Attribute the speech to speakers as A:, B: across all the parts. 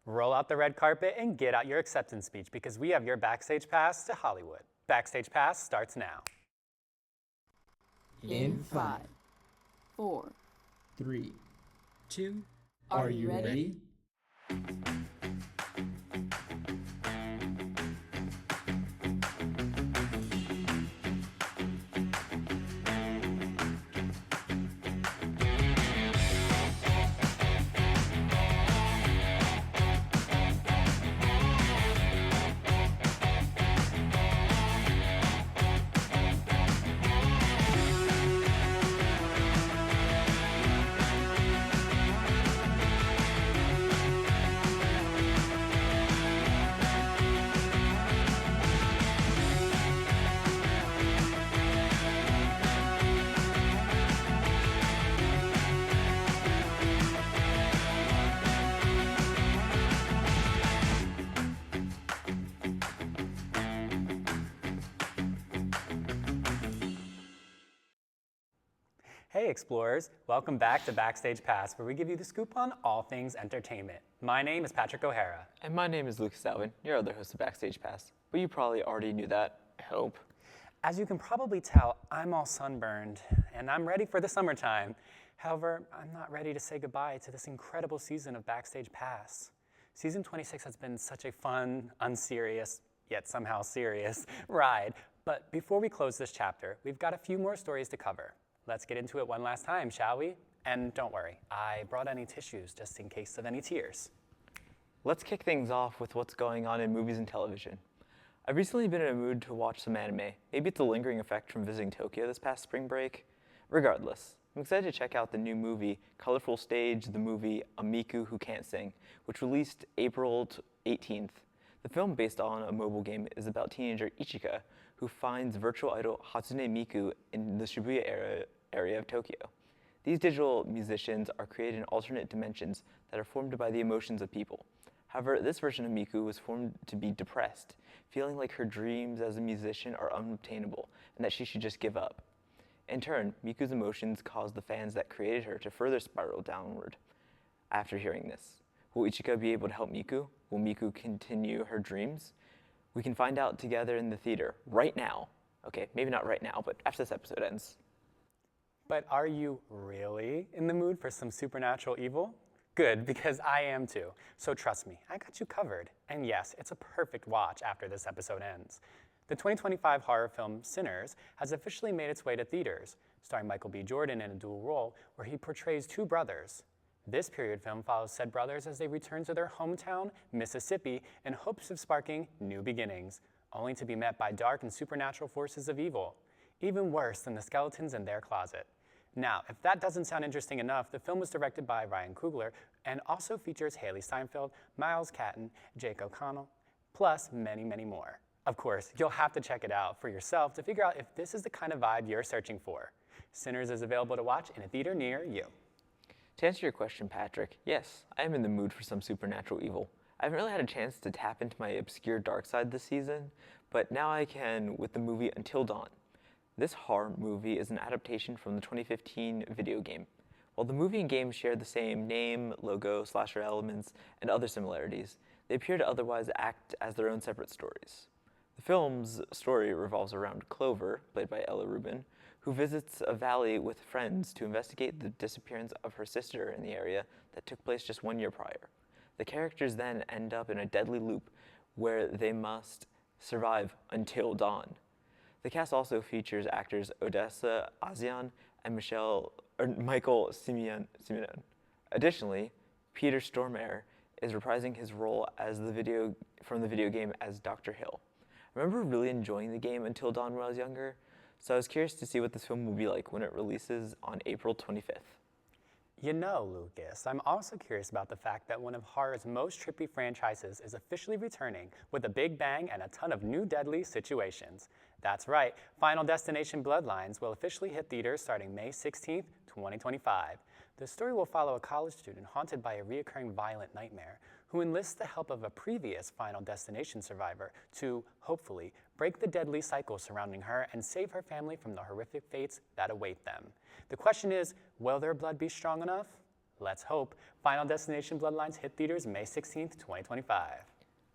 A: Roll out the red carpet and get out your acceptance speech because we have your Backstage Pass to Hollywood. Backstage Pass starts now.
B: In 5,
C: 4.
B: 3, 2,
C: Are you ready?
A: Hey Explorers, welcome back to Backstage Pass, where we give you the scoop on all things entertainment. My name is Patrick O'Hara.
D: And my name is Lucas Alvin, your other host of Backstage Pass. But you probably already knew that, I hope.
A: As you can probably tell, I'm all sunburned, and I'm ready for the summertime. However, I'm not ready to say goodbye to this incredible season of Backstage Pass. Season 26 has been such a fun, unserious, yet somehow serious ride. But before we close this chapter, we've got a few more stories to cover. Let's get into it one last time, shall we? And don't worry, I brought any tissues just in case of any tears.
D: Let's kick things off with what's going on in movies and television. I've recently been in a mood to watch some anime. Maybe it's a lingering effect from visiting Tokyo this past spring break. Regardless, I'm excited to check out the new movie, Colorful Stage, the movie A Miku Who Can't Sing, which released April 18th. The film, based on a mobile game, is about teenager Ichika, who finds virtual idol Hatsune Miku in the Shibuya area of Tokyo. These digital musicians are created in alternate dimensions that are formed by the emotions of people. However, this version of Miku was formed to be depressed, feeling like her dreams as a musician are unobtainable and that she should just give up. In turn, Miku's emotions caused the fans that created her to further spiral downward. After hearing this, will Ichika be able to help Miku? Will Miku continue her dreams? We can find out together in the theater right now. Okay, maybe not right now, but after this episode ends.
A: But are you really in the mood for some supernatural evil? Good, because I am too. So trust me, I got you covered. And yes, it's a perfect watch after this episode ends. The 2025 horror film Sinners has officially made its way to theaters, starring Michael B. Jordan in a dual role where he portrays two brothers. This period film follows said brothers as they return to their hometown, Mississippi, in hopes of sparking new beginnings, only to be met by dark and supernatural forces of evil, even worse than the skeletons in their closet. Now, if that doesn't sound interesting enough, the film was directed by Ryan Coogler and also features Haley Steinfeld, Miles Catton, Jake O'Connell, plus many, many more. Of course, you'll have to check it out for yourself to figure out if this is the kind of vibe you're searching for. Sinners is available to watch in a theater near you.
D: To answer your question, Patrick, yes, I am in the mood for some supernatural evil. I haven't really had a chance to tap into my obscure dark side this season, but now I can with the movie Until Dawn. This horror movie is an adaptation from the 2015 video game. While the movie and game share the same name, logo, slasher elements, and other similarities, they appear to otherwise act as their own separate stories. The film's story revolves around Clover, played by Ella Rubin, who visits a valley with friends to investigate the disappearance of her sister in the area that took place just 1 year prior. The characters then end up in a deadly loop where they must survive until dawn. The cast also features actors Odessa Azian and Michael Simeon. Additionally, Peter Stormare is reprising his role as from the video game as Dr. Hill. I remember really enjoying the game Until Dawn when I was younger, so I was curious to see what this film will be like when it releases on April 25th.
A: You know, Lucas, I'm also curious about the fact that one of horror's most trippy franchises is officially returning with a big bang and a ton of new deadly situations. That's right, Final Destination Bloodlines will officially hit theaters starting May 16th, 2025. The story will follow a college student haunted by a reoccurring violent nightmare who enlists the help of a previous Final Destination survivor to, hopefully, break the deadly cycle surrounding her and save her family from the horrific fates that await them. The question is, will their blood be strong enough? Let's hope. Final Destination Bloodlines hit theaters May 16th, 2025.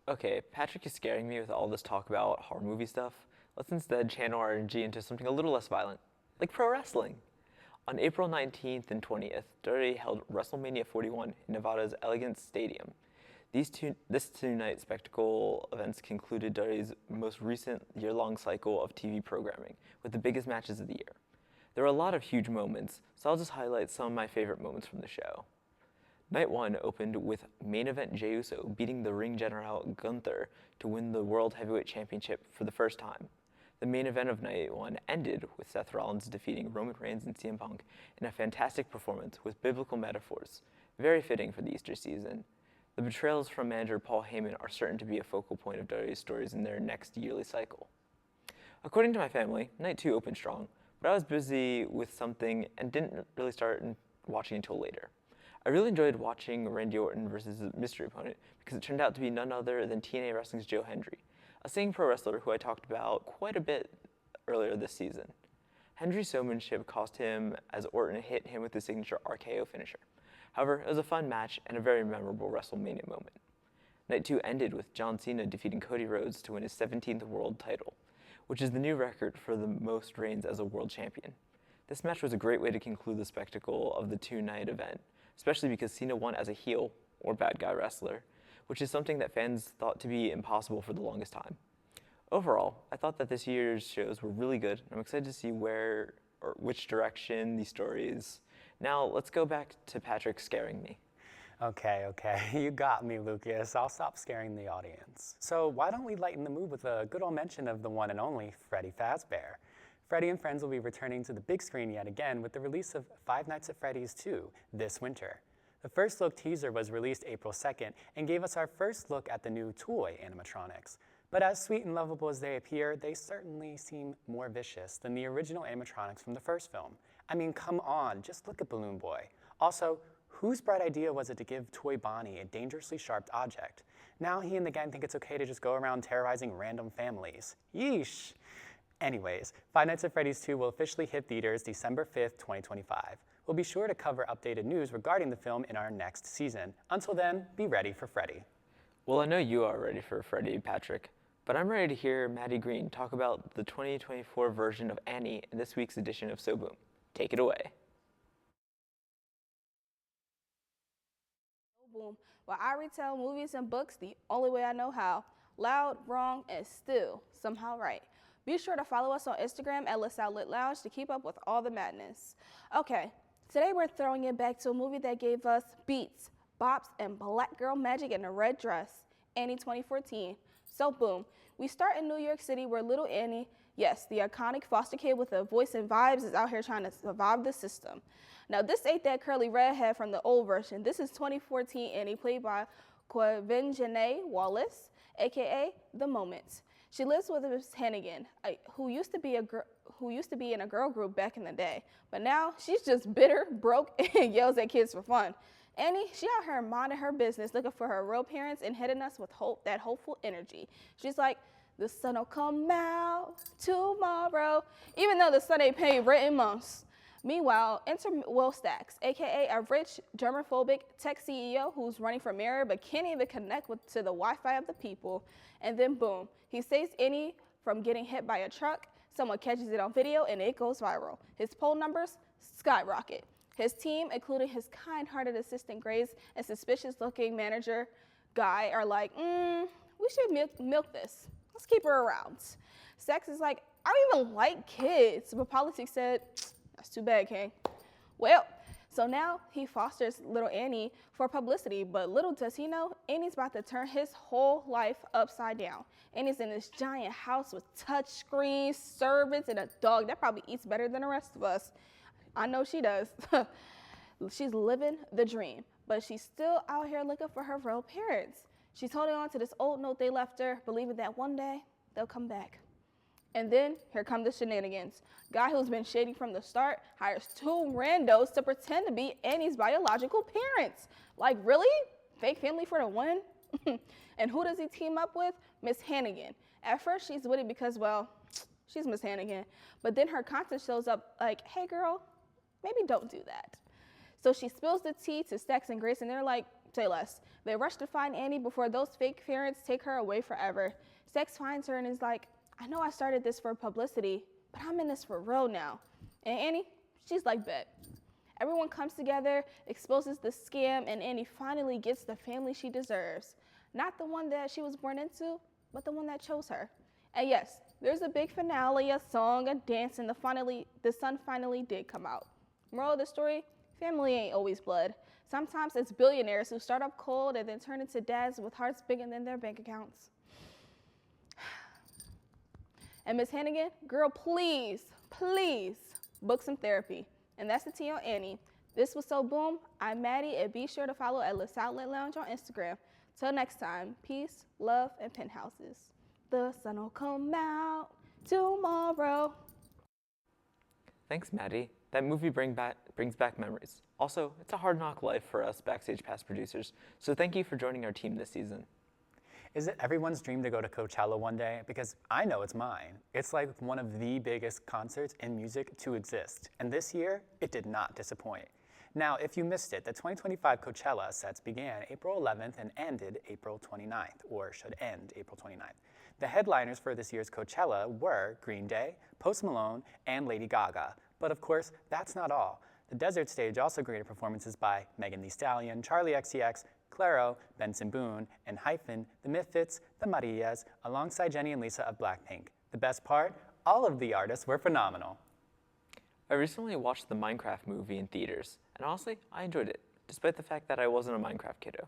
D: Okay, Patrick is scaring me with all this talk about horror movie stuff. Let's instead channel our energy into something a little less violent, like pro wrestling. On April 19th and 20th, WWE held WrestleMania 41 in Nevada's Elegance Stadium. This two-night spectacle events concluded WWE's most recent year-long cycle of TV programming, with the biggest matches of the year. There were a lot of huge moments, so I'll just highlight some of my favorite moments from the show. Night 1 opened with main event Jey Uso beating the ring general Gunther to win the World Heavyweight Championship for the first time. The main event of Night 1 ended with Seth Rollins defeating Roman Reigns and CM Punk in a fantastic performance with biblical metaphors, very fitting for the Easter season. The betrayals from manager Paul Heyman are certain to be a focal point of WWE's stories in their next yearly cycle. According to my family, Night 2 opened strong, but I was busy with something and didn't really start watching until later. I really enjoyed watching Randy Orton versus his mystery opponent because it turned out to be none other than TNA Wrestling's Joe Hendry, a singing pro wrestler who I talked about quite a bit earlier this season. Hendry's showmanship cost him as Orton hit him with his signature RKO finisher. However, it was a fun match and a very memorable WrestleMania moment. Night 2 ended with John Cena defeating Cody Rhodes to win his 17th world title, which is the new record for the most reigns as a world champion. This match was a great way to conclude the spectacle of the two-night event, especially because Cena won as a heel, or bad guy wrestler, which is something that fans thought to be impossible for the longest time. Overall, I thought that this year's shows were really good. I'm excited to see which direction these stories. Now, let's go back to Patrick scaring me.
A: Okay, you got me, Lucas. I'll stop scaring the audience. So why don't we lighten the mood with a good old mention of the one and only Freddy Fazbear. Freddy and Friends will be returning to the big screen yet again with the release of Five Nights at Freddy's 2 this winter. The first look teaser was released April 2nd and gave us our first look at the new toy animatronics. But as sweet and lovable as they appear, they certainly seem more vicious than the original animatronics from the first film. I mean, come on, just look at Balloon Boy. Also, whose bright idea was it to give Toy Bonnie a dangerously sharp object? Now he and the gang think it's okay to just go around terrorizing random families. Yeesh. Anyways, Five Nights at Freddy's 2 will officially hit theaters December 5th, 2025. We'll be sure to cover updated news regarding the film in our next season. Until then, be ready for Freddy.
D: Well, I know you are ready for Freddy, Patrick, but I'm ready to hear Maddie Green talk about the 2024 version of Annie in this week's edition of So Boom. Take it away.
E: Boom. Well, I retell movies and books the only way I know how. Loud, wrong, and still somehow right. Be sure to follow us on Instagram at LaSalle Lit Lounge to keep up with all the madness. Okay, today we're throwing it back to a movie that gave us beats, bops, and black girl magic in a red dress, Annie 2014. So boom, we start in New York City where little Annie, yes, the iconic foster kid with a voice and vibes, is out here trying to survive the system. Now this ain't that curly redhead from the old version. This is 2014 Annie, played by Quvenzhané Wallis, aka The Moment. She lives with Miss Hannigan, who used to be in a girl group back in the day, but now she's just bitter, broke, and yells at kids for fun. Annie, she out here minding her business, looking for her real parents and hitting us with that hopeful energy. She's like, the sun will come out tomorrow, even though the sun ain't paid rent in months. Meanwhile, enter Will Stacks, aka a rich, germophobic tech CEO who's running for mayor but can't even connect to the Wi-Fi of the people. And then boom, he saves Annie from getting hit by a truck, someone catches it on video, and it goes viral. His poll numbers skyrocket. His team, including his kind-hearted assistant Grace and suspicious-looking manager Guy, are like, we should milk this. Let's keep her around. Stacks is like, I don't even like kids, but politics said, that's too bad, King. Well, so now he fosters little Annie for publicity, but little does he know, Annie's about to turn his whole life upside down. Annie's in this giant house with touch screens, servants, and a dog that probably eats better than the rest of us. I know she does. She's living the dream, but she's still out here looking for her real parents. She's holding on to this old note they left her, believing that one day they'll come back. And then here come the shenanigans. Guy who's been shady from the start hires two randos to pretend to be Annie's biological parents. Like, really? Fake family for the win? And who does he team up with? Miss Hannigan. At first, she's with it because, well, she's Miss Hannigan. But then her conscience shows up like, hey, girl, maybe don't do that. So she spills the tea to Stacks and Grace, and they're like, say less. They rush to find Annie before those fake parents take her away forever. Stacks finds her and is like, I know I started this for publicity, but I'm in this for real now. And Annie, she's like, bet. Everyone comes together, exposes the scam, and Annie finally gets the family she deserves. Not the one that she was born into, but the one that chose her. And yes, there's a big finale, a song, a dance, and the sun finally did come out. Moral of the story, family ain't always blood. Sometimes it's billionaires who start up cold and then turn into dads with hearts bigger than their bank accounts. And Miss Hannigan, girl, please book some therapy. And that's the tea on Annie. This was So Boom. I'm Maddie, and be sure to follow at LaSalle Lit Lounge on Instagram. Till next time, peace, love, and penthouses. The sun will come out tomorrow.
D: Thanks, Maddie. That movie brings back memories. Also, it's a hard knock life for us Backstage Pass producers, so thank you for joining our team this season.
A: Is it everyone's dream to go to Coachella one day? Because I know it's mine. It's like one of the biggest concerts in music to exist. And this year, it did not disappoint. Now, if you missed it, the 2025 Coachella sets began April 11th and ended April 29th, or should end April 29th. The headliners for this year's Coachella were Green Day, Post Malone, and Lady Gaga. But of course, that's not all. The desert stage also greeted performances by Megan Thee Stallion, Charlie XCX, Clairo, Benson Boone, and Hyphen, The Misfits, The Marias, alongside Jenny and Lisa of Blackpink. The best part? All of the artists were phenomenal.
D: I recently watched the Minecraft movie in theaters, and honestly, I enjoyed it, despite the fact that I wasn't a Minecraft kiddo.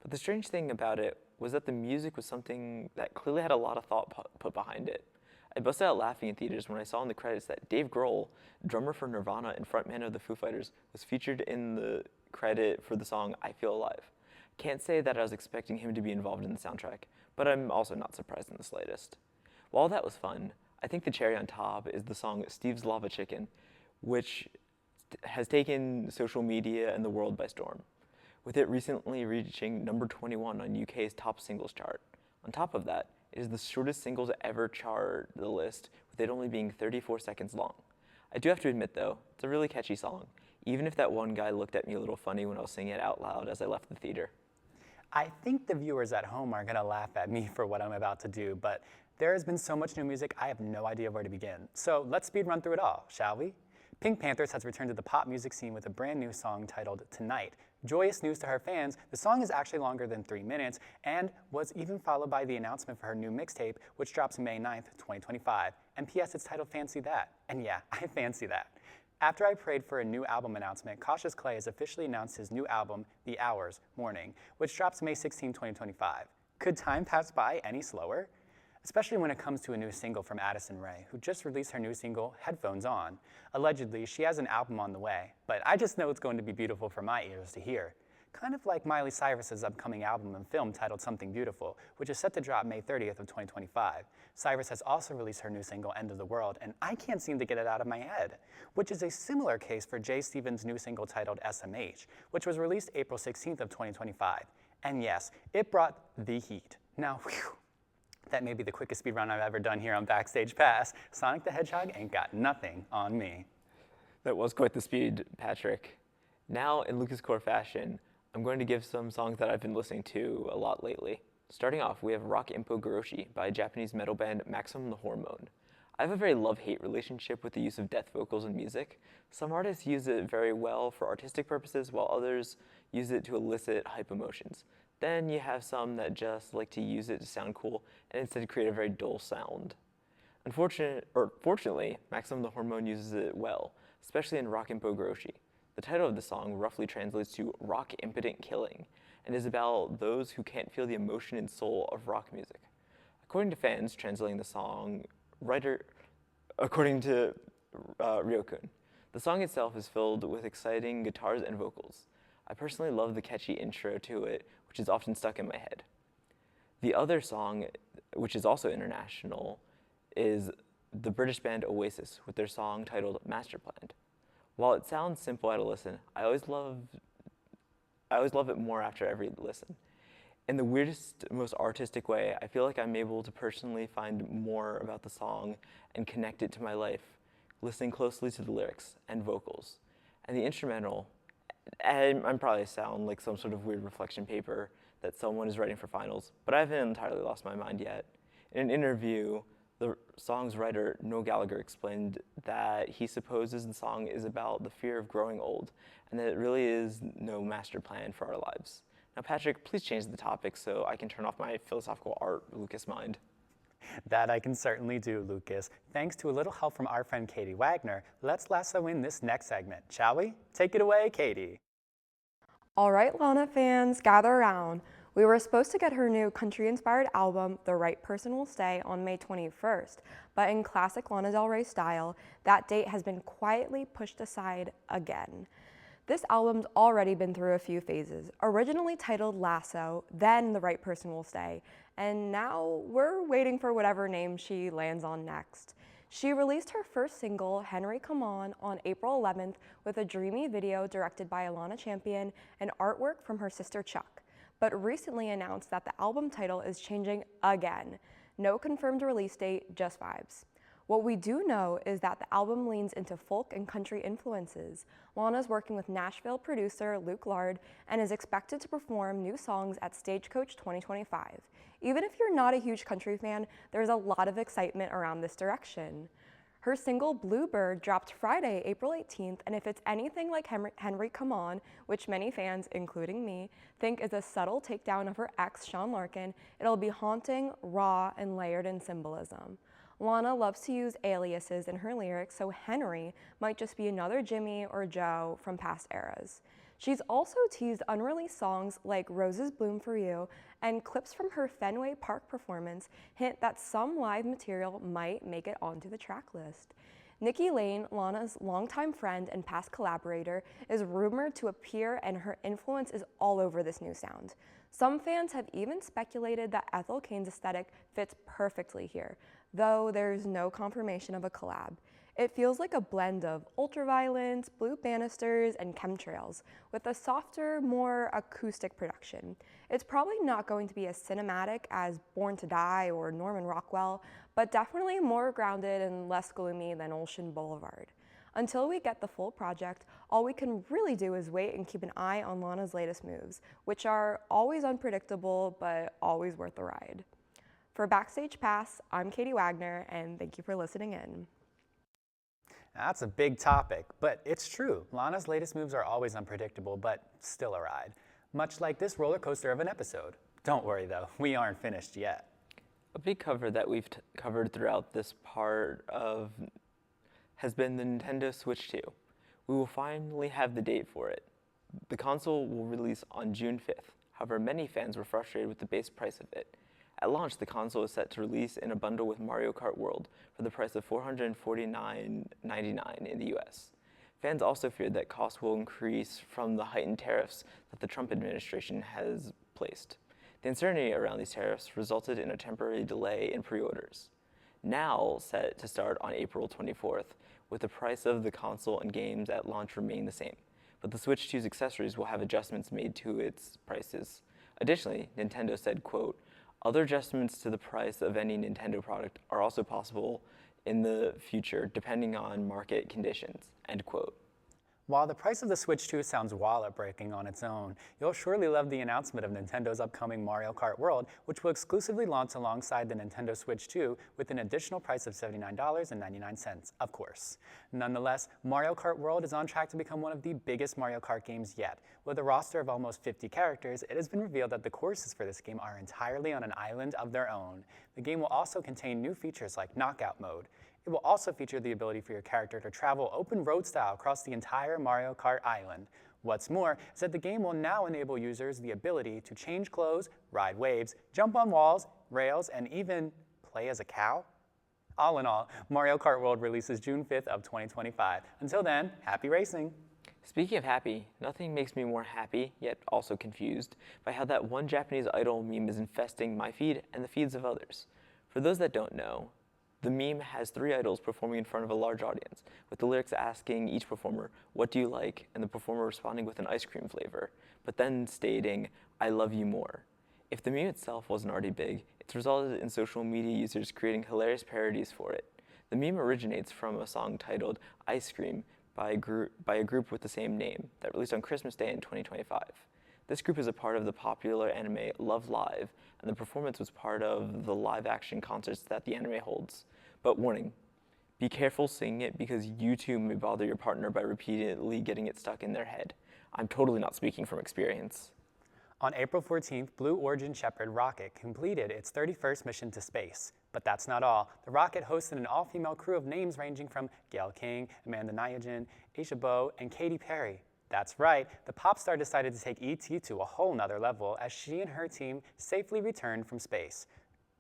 D: But the strange thing about it was that the music was something that clearly had a lot of thought put behind it. I busted out laughing in theaters when I saw in the credits that Dave Grohl, drummer for Nirvana and frontman of the Foo Fighters, was featured in the credit for the song I Feel Alive. Can't say that I was expecting him to be involved in the soundtrack, but I'm also not surprised in the slightest. While that was fun, I think the cherry on top is the song Steve's Lava Chicken, which has taken social media and the world by storm, with it recently reaching number 21 on UK's top singles chart. On top of that, it is the shortest single to ever chart the list, with it only being 34 seconds long. I do have to admit though, it's a really catchy song, even if that one guy looked at me a little funny when I was singing it out loud as I left the theater.
A: I think the viewers at home are gonna laugh at me for what I'm about to do, but there has been so much new music, I have no idea where to begin. So let's speed run through it all, shall we? Pink Panthers has returned to the pop music scene with a brand new song titled Tonight. Joyous news to her fans, the song is actually longer than 3 minutes and was even followed by the announcement for her new mixtape, which drops May 9th, 2025. And P.S. it's titled Fancy That. And yeah, I fancy that. After I prayed for a new album announcement, Cautious Clay has officially announced his new album, The Hours, Morning, which drops May 16, 2025. Could time pass by any slower? Especially when it comes to a new single from Addison Rae, who just released her new single, Headphones On. Allegedly, she has an album on the way, but I just know it's going to be beautiful for my ears to hear. Kind of like Miley Cyrus's upcoming album and film titled Something Beautiful, which is set to drop May 30th of 2025. Cyrus has also released her new single, End of the World, and I can't seem to get it out of my head, which is a similar case for Jay Stevens' new single titled SMH, which was released April 16th of 2025. And yes, it brought the heat. Now, whew, that may be the quickest speed run I've ever done here on Backstage Pass. Sonic the Hedgehog ain't got nothing on me.
D: That was quite the speed, Patrick. Now, in Lucas Core fashion, I'm going to give some songs that I've been listening to a lot lately. Starting off, we have Rock Impo Goroshi by Japanese metal band Maximum the Hormone. I have a very love-hate relationship with the use of death vocals in music. Some artists use it very well for artistic purposes, while others use it to elicit hype emotions. Then you have some that just like to use it to sound cool and instead create a very dull sound. Fortunately, Maximum the Hormone uses it well, especially in Rock Impo Goroshi. The title of the song roughly translates to Rock Impotent Killing and is about those who can't feel the emotion and soul of rock music. According to fans translating the song, according to Ryokun, the song itself is filled with exciting guitars and vocals. I personally love the catchy intro to it, which is often stuck in my head. The other song, which is also international, is the British band Oasis with their song titled Master Planned. While it sounds simple at a listen, I always love it more after every listen. In the weirdest, most artistic way, I feel like I'm able to personally find more about the song and connect it to my life, listening closely to the lyrics and vocals. And the instrumental And I'm probably sound like some sort of weird reflection paper that someone is writing for finals, but I haven't entirely lost my mind yet. In an interview, the song's writer, Noel Gallagher, explained that he supposes the song is about the fear of growing old, and that it really is no master plan for our lives. Now, Patrick, please change the topic so I can turn off my philosophical art Lucas mind.
A: That I can certainly do, Lucas. Thanks to a little help from our friend Katie Wagner, let's lasso in this next segment, shall we? Take it away, Katie.
F: All right, Lana fans, gather around. We were supposed to get her new country-inspired album, The Right Person Will Stay, on May 21st, but in classic Lana Del Rey style, that date has been quietly pushed aside again. This album's already been through a few phases, originally titled Lasso, then The Right Person Will Stay, and now we're waiting for whatever name she lands on next. She released her first single, Henry Come On April 11th with a dreamy video directed by Alana Champion and artwork from her sister Chuck, but recently announced that the album title is changing again. No confirmed release date, just vibes. What we do know is that the album leans into folk and country influences. Lana's working with Nashville producer Luke Lard and is expected to perform new songs at Stagecoach 2025. Even if you're not a huge country fan, there's a lot of excitement around this direction. Her single Bluebird dropped Friday, April 18th, and if it's anything like Henry Come On, which many fans, including me, think is a subtle takedown of her ex, Sean Larkin, it'll be haunting, raw, and layered in symbolism. Lana loves to use aliases in her lyrics, so Henry might just be another Jimmy or Joe from past eras. She's also teased unreleased songs like Roses Bloom for You, and clips from her Fenway Park performance hint that some live material might make it onto the track list. Nikki Lane, Lana's longtime friend and past collaborator, is rumored to appear, and her influence is all over this new sound. Some fans have even speculated that Ethel Cain's aesthetic fits perfectly here, though there's no confirmation of a collab. It feels like a blend of ultraviolence, blue banisters, and chemtrails, with a softer, more acoustic production. It's probably not going to be as cinematic as Born to Die or Norman Rockwell, but definitely more grounded and less gloomy than Ocean Boulevard. Until we get the full project, all we can really do is wait and keep an eye on Lana's latest moves, which are always unpredictable, but always worth the ride. For Backstage Pass, I'm Katie Wagner, and thank you for listening in.
A: That's a big topic, but it's true. Lana's latest moves are always unpredictable, but still a ride. Much like this roller coaster of an episode. Don't worry though, we aren't finished yet.
D: A big cover that we've covered throughout this part of has been the Nintendo Switch 2. We will finally have the date for it. The console will release on June 5th. However, many fans were frustrated with the base price of it. At launch, the console is set to release in a bundle with Mario Kart World for the price of $449.99 in the US. Fans also feared that costs will increase from the heightened tariffs that the Trump administration has placed. The uncertainty around these tariffs resulted in a temporary delay in pre-orders. Now set to start on April 24th, with the price of the console and games at launch remaining the same, but the Switch 2's accessories will have adjustments made to its prices. Additionally, Nintendo said, quote, "Other adjustments to the price of any Nintendo product are also possible in the future depending on market conditions," end quote.
A: While the price of the Switch 2 sounds wallet-breaking on its own, you'll surely love the announcement of Nintendo's upcoming Mario Kart World, which will exclusively launch alongside the Nintendo Switch 2 with an additional price of $79.99, of course. Nonetheless, Mario Kart World is on track to become one of the biggest Mario Kart games yet. With a roster of almost 50 characters, it has been revealed that the courses for this game are entirely on an island of their own. The game will also contain new features like Knockout Mode. It will also feature the ability for your character to travel open road style across the entire Mario Kart island. What's more is that the game will now enable users the ability to change clothes, ride waves, jump on walls, rails, and even play as a cow. All in all, Mario Kart World releases June 5th of 2025. Until then, happy racing!
D: Speaking of happy, nothing makes me more happy, yet also confused, by how that one Japanese idol meme is infesting my feed and the feeds of others. For those that don't know, the meme has 3 idols performing in front of a large audience, with the lyrics asking each performer, "What do you like?" and the performer responding with an ice cream flavor, but then stating, "I love you more." If the meme itself wasn't already big, it's resulted in social media users creating hilarious parodies for it. The meme originates from a song titled Ice Cream by a group with the same name that released on Christmas Day in 2025. This group is a part of the popular anime Love Live, and the performance was part of the live-action concerts that the anime holds. But warning, be careful singing it because you too may bother your partner by repeatedly getting it stuck in their head. I'm totally not speaking from experience.
A: On April 14th, Blue Origin Shepard rocket completed its 31st mission to space. But that's not all. The rocket hosted an all-female crew of names ranging from Gayle King, Amanda Nyogen, Aisha Bowe, and Katy Perry. That's right, the pop star decided to take ET to a whole nother level as she and her team safely returned from space.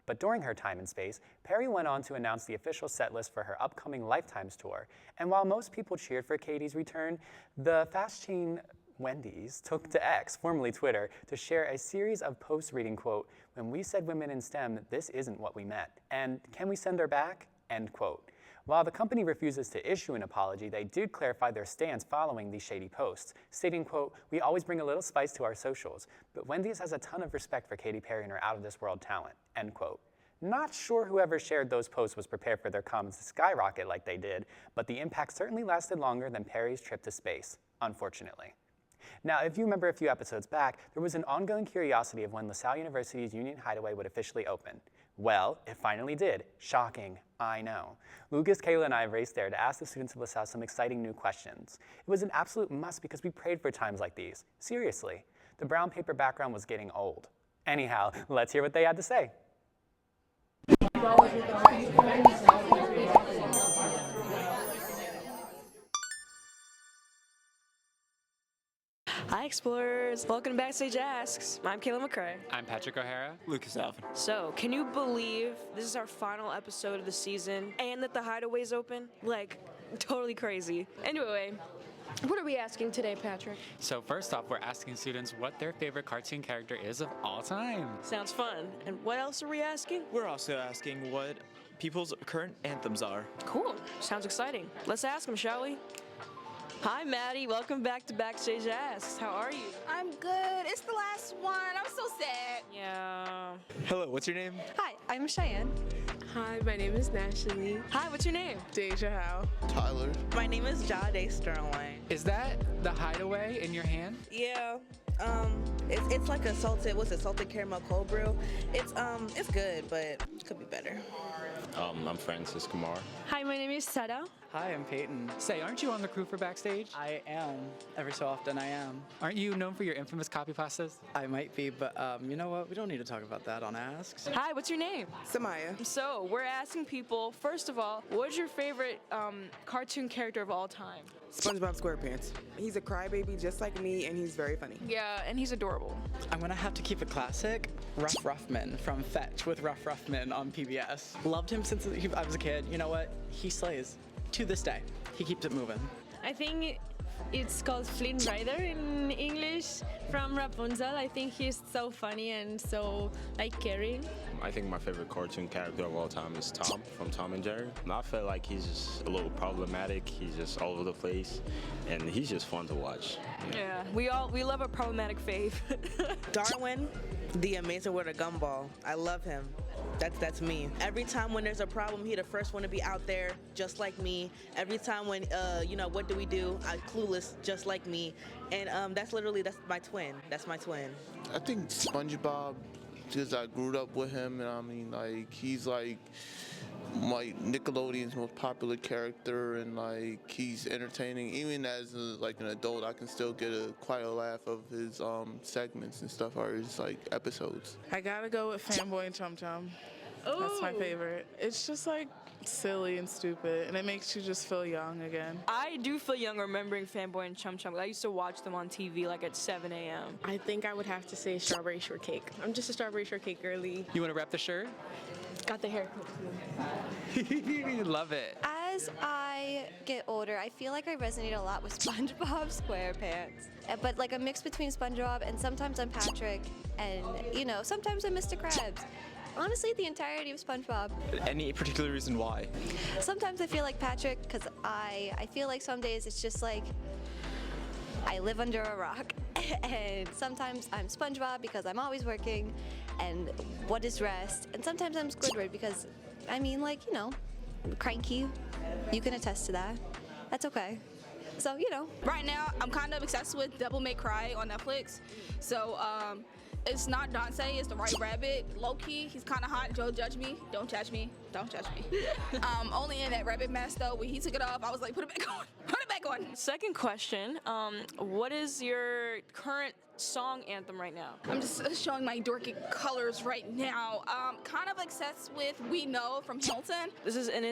A: But during her time in space, Perry went on to announce the official set list for her upcoming Lifetimes tour. And while most people cheered for Katy's return, the fast chain Wendy's took to X, formerly Twitter, to share a series of posts reading, quote, "When we said women in STEM, this isn't what we meant. And can we send her back?" End quote. While the company refuses to issue an apology, they did clarify their stance following these shady posts, stating, quote, "We always bring a little spice to our socials, but Wendy's has a ton of respect for Katy Perry and her out-of-this-world talent," end quote. Not sure whoever shared those posts was prepared for their comments to skyrocket like they did, but the impact certainly lasted longer than Perry's trip to space, unfortunately. Now, if you remember a few episodes back, there was an ongoing curiosity of when LaSalle University's Union Hideaway would officially open. Well, it finally did. Shocking, I know. Lucas, Kayla, and I raced there to ask the students of LaSalle some exciting new questions. It was an absolute must because we prayed for times like these. Seriously, the brown paper background was getting old. Anyhow, let's hear what they had to say.
G: Hi Explorers, welcome to Backstage Asks. I'm Kayla McCrae.
H: I'm Patrick O'Hara.
I: Lucas Alvin.
G: So, can you believe this is our final episode of the season and that the Hideaway's open? Like, totally crazy. Anyway, what are we asking today, Patrick?
H: So first off, we're asking students what their favorite cartoon character is of all time.
G: Sounds fun. And what else are we asking?
I: We're also asking what people's current anthems are.
G: Cool, sounds exciting. Let's ask them, shall we? Hi Maddie, welcome back to Backstage Asks. How are you?
E: I'm good. It's the last one. I'm so sad.
G: Yeah.
I: Hello, what's your name?
J: Hi, I'm Cheyenne.
K: Hi, my name is Nashley.
G: Hi, what's your name?
K: Deja Howe.
L: Tyler.
M: My name is Jade Sterling.
H: Is that the Hideaway in your hand?
M: Yeah. It's like a salted caramel cold brew. It's good, but it could be better.
N: I'm Francis Kumar.
O: Hi, my name is Sarah.
P: Hi, I'm Peyton.
H: Say, aren't you on the crew for Backstage?
P: I am. Every so often I am.
H: Aren't you known for your infamous copy pastas?
P: I might be, but you know what? We don't need to talk about that on Asks.
G: Hi, what's your name?
K: Samaya.
G: So, we're asking people, first of all, what's your favorite cartoon character of all time?
K: SpongeBob SquarePants. He's a crybaby just like me, and he's very funny.
G: Yeah, and he's adorable.
P: I'm gonna have to keep it classic. Ruff Ruffman from Fetch with Ruff Ruffman on PBS. Loved him since I was a kid. You know what? He slays. To this day, he keeps it moving.
O: I think it's called Flynn Rider in English from Rapunzel. I think he's so funny and so caring.
N: I think my favorite cartoon character of all time is Tom from Tom and Jerry. And I feel like he's just a little problematic. He's just all over the place, and he's just fun to watch.
G: Yeah, we love a problematic fave.
M: Darwin, the Amazing World of Gumball. I love him. That's me. Every time when there's a problem, he the first one to be out there, just like me. Every time when what do we do? I'm clueless, just like me. And that's my twin. That's my twin.
L: I think SpongeBob, because I grew up with him, and I mean, he's like Nickelodeon's most popular character, and he's entertaining. Even as an adult, I can still get quite a laugh of his segments and stuff, or his episodes.
K: I gotta go with Fanboy and Chum Chum. That's my favorite. It's just silly and stupid, and it makes you just feel young again.
G: I do feel young remembering Fanboy and Chum Chum. I used to watch them on TV at 7 a.m.
K: I think I would have to say Strawberry Shortcake. I'm just a Strawberry Shortcake girly.
H: You want to wrap the shirt?
K: Got the haircut too.
H: Love it.
J: As I get older, I feel like I resonate a lot with SpongeBob SquarePants. But a mix between SpongeBob and sometimes I'm Patrick, and sometimes I'm Mr. Krabs. Honestly, the entirety of SpongeBob.
I: Any particular reason why?
J: Sometimes I feel like Patrick because I feel like some days it's just I live under a rock. And sometimes I'm SpongeBob because I'm always working and what is rest. And sometimes I'm Squidward because, cranky. You can attest to that. That's okay. So, you know.
E: Right now, I'm kind of obsessed with Devil May Cry on Netflix. So, it's not Dante, it's the White Rabbit. Low-key, he's kind of hot. Don't judge me. Don't judge me. Don't judge me. Only in that rabbit mask, though. When he took it off, I was like, put it back on. Put it back on.
G: Second question, what is your current song anthem right now?
E: I'm just showing my dorky colors right now. Kind of obsessed with We Know from Hamilton.
G: This is an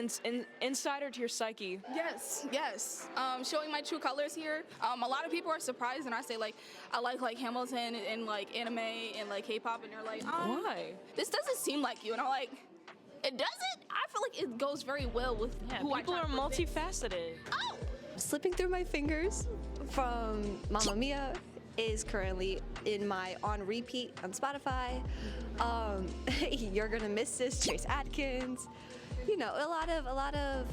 G: insider to your psyche.
E: Yes, yes. Showing my true colors here. A lot of people are surprised when I say like I like Hamilton and like anime and like K-pop, and they're like,
G: why?
E: This doesn't seem like you. And I'm like, it doesn't? I feel like it goes very well with who I
G: people
E: try
G: are
E: to present.
G: multifaceted.
E: Oh!
J: Slipping Through My Fingers from Mamma Mia is currently in my on repeat on Spotify. You're Gonna Miss This, Chase Atkins. You know, a lot of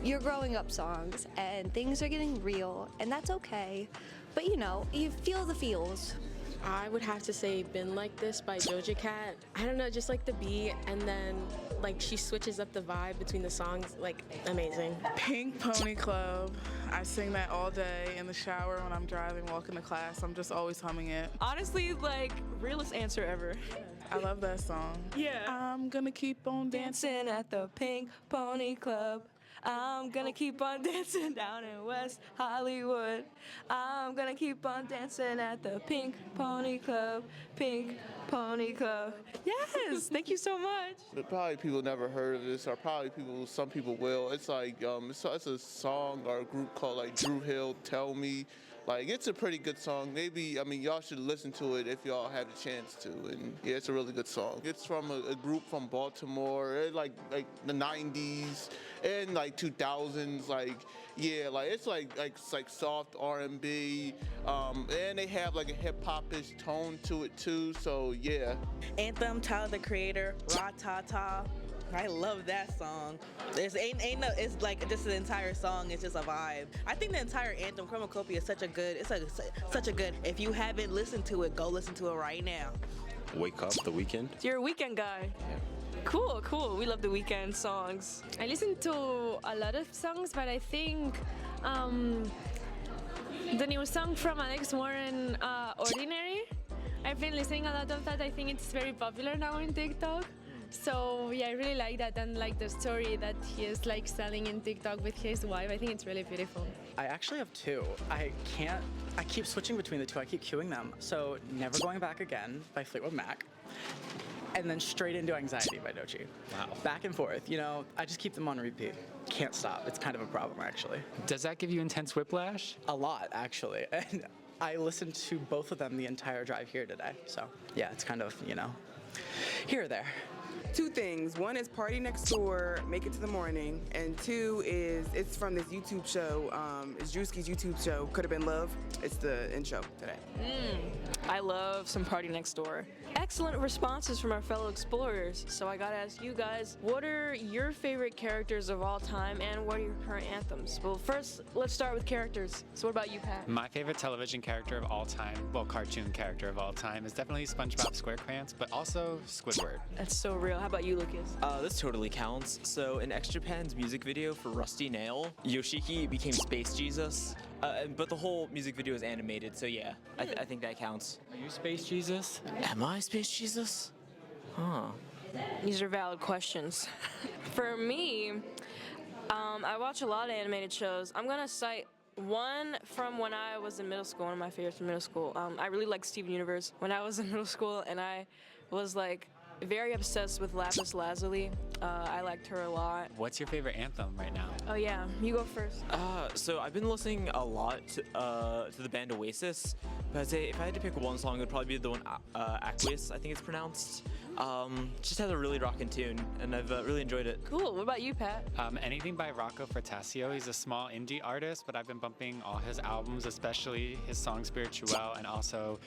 J: you're growing up songs, and things are getting real, and that's okay. But you know, you feel the feels.
O: I would have to say Been Like This by Doja Cat. I don't know, just like the beat, and then like she switches up the vibe between the songs, like amazing.
K: Pink Pony Club. I sing that all day in the shower when I'm driving, walking to class. I'm just always humming it.
G: Honestly, like, realest answer ever.
K: I love that song.
G: Yeah.
K: I'm gonna keep on
G: Dancing at the Pink Pony Club. I'm gonna keep on dancing down in West Hollywood. I'm gonna keep on dancing at the Pink Pony Club. Pink Pony Club. Yes, thank you so much.
L: Probably people never heard of this, or probably some people will. It's like it's a song or a group called like Drew Hill, Tell Me. Like, it's a pretty good song. Maybe, I mean, y'all should listen to it if y'all have the chance to. And yeah, it's a really good song. It's from a group from Baltimore, like the 90s and like 2000s. Like, yeah, like it's like soft R&B, and they have like a hip hop-ish tone to it too. So yeah.
M: Anthem, Tyler the Creator, Ra Ta Ta. I love that song. It's like just the entire song. It's just a vibe. I think the entire anthem, Chromacopia, is such a good. If you haven't listened to it, go listen to it right now.
N: Wake Up, The Weeknd.
G: You're a Weeknd guy.
N: Yeah.
G: Cool, cool. We love the Weeknd songs.
O: I listen to a lot of songs, but I think the new song from Alex Warren, Ordinary, I've been listening a lot of that. I think it's very popular now on TikTok. So yeah, I really like that, and like the story that he is like selling in TikTok with his wife. I think it's really beautiful.
P: I actually have two. I keep switching between the two. I keep queuing them. So Never Going Back Again by Fleetwood Mac, and then straight into Anxiety by Doechii.
H: Wow.
P: Back and forth. You know, I just keep them on repeat. Can't stop. It's kind of a problem, actually.
H: Does that give you intense whiplash?
P: A lot, actually. And I listened to both of them the entire drive here today. So yeah, it's kind of, you know, here or there.
Q: Two things. One is Party Next Door, Make It to the Morning, and two is it's from this YouTube show. It's Drewski's YouTube show, Could Have Been Love. It's the intro today.
G: I love some Party Next Door. Excellent responses from our fellow explorers. So I gotta ask you guys, what are your favorite characters of all time, and what are your current anthems? Well, first, let's start with characters. So what about you, Pat?
H: My favorite television character of all time, well, cartoon character of all time, is definitely SpongeBob SquarePants, but also Squidward.
G: That's so real. How about you, Lucas?
I: This totally counts. So in X Japan's music video for Rusty Nail, Yoshiki became Space Jesus, but the whole music video is animated, so yeah, I think that counts.
H: Are you Space Jesus?
I: Am I Space Jesus? Huh.
G: These are valid questions. For me, I watch a lot of animated shows. I'm gonna cite one from when I was in middle school, one of my favorites from middle school. I really liked Steven Universe when I was in middle school, and I was like very obsessed with Lapis Lazuli. I liked her a lot.
H: What's your favorite anthem right now?
G: Oh yeah, you go first.
I: So I've been listening a lot to the band Oasis, but I'd say if I had to pick one song, it would probably be the one Aqueous, I think it's pronounced. Just has a really rockin' tune, and I've really enjoyed it.
G: Cool. What about you, Pat?
H: Anything by Rocco Fortasio. He's a small indie artist, but I've been bumping all his albums, especially his song Spirituelle, and also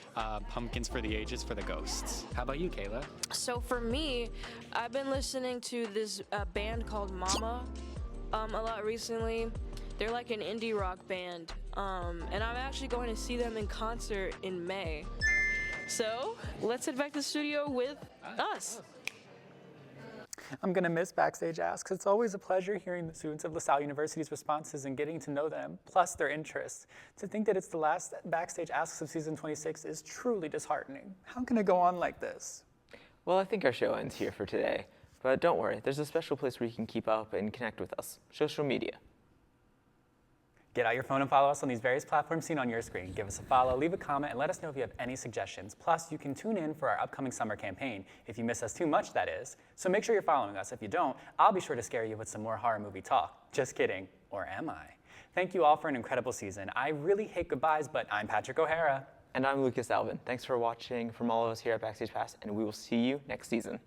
H: Pumpkins for the Ages for the Ghosts. How about you, Kayla?
G: So for me, I've been listening to this band called Mama a lot recently. They're like an indie rock band, and I'm actually going to see them in concert in May. So let's head back to the studio with us.
A: I'm gonna miss Backstage Asks. It's always a pleasure hearing the students of LaSalle University's responses and getting to know them, plus their interests. To think that it's the last Backstage Asks of season 26 is truly disheartening. How can it go on like this?
D: Well, I think our show ends here for today. But don't worry, there's a special place where you can keep up and connect with us, social media.
A: Get out your phone and follow us on these various platforms seen on your screen. Give us a follow, leave a comment, and let us know if you have any suggestions. Plus, you can tune in for our upcoming summer campaign, if you miss us too much, that is. So make sure you're following us. If you don't, I'll be sure to scare you with some more horror movie talk. Just kidding. Or am I? Thank you all for an incredible season. I really hate goodbyes, but I'm Patrick O'Hara.
D: And I'm Lucas Alvin. Thanks for watching from all of us here at Backstage Pass, and we will see you next season.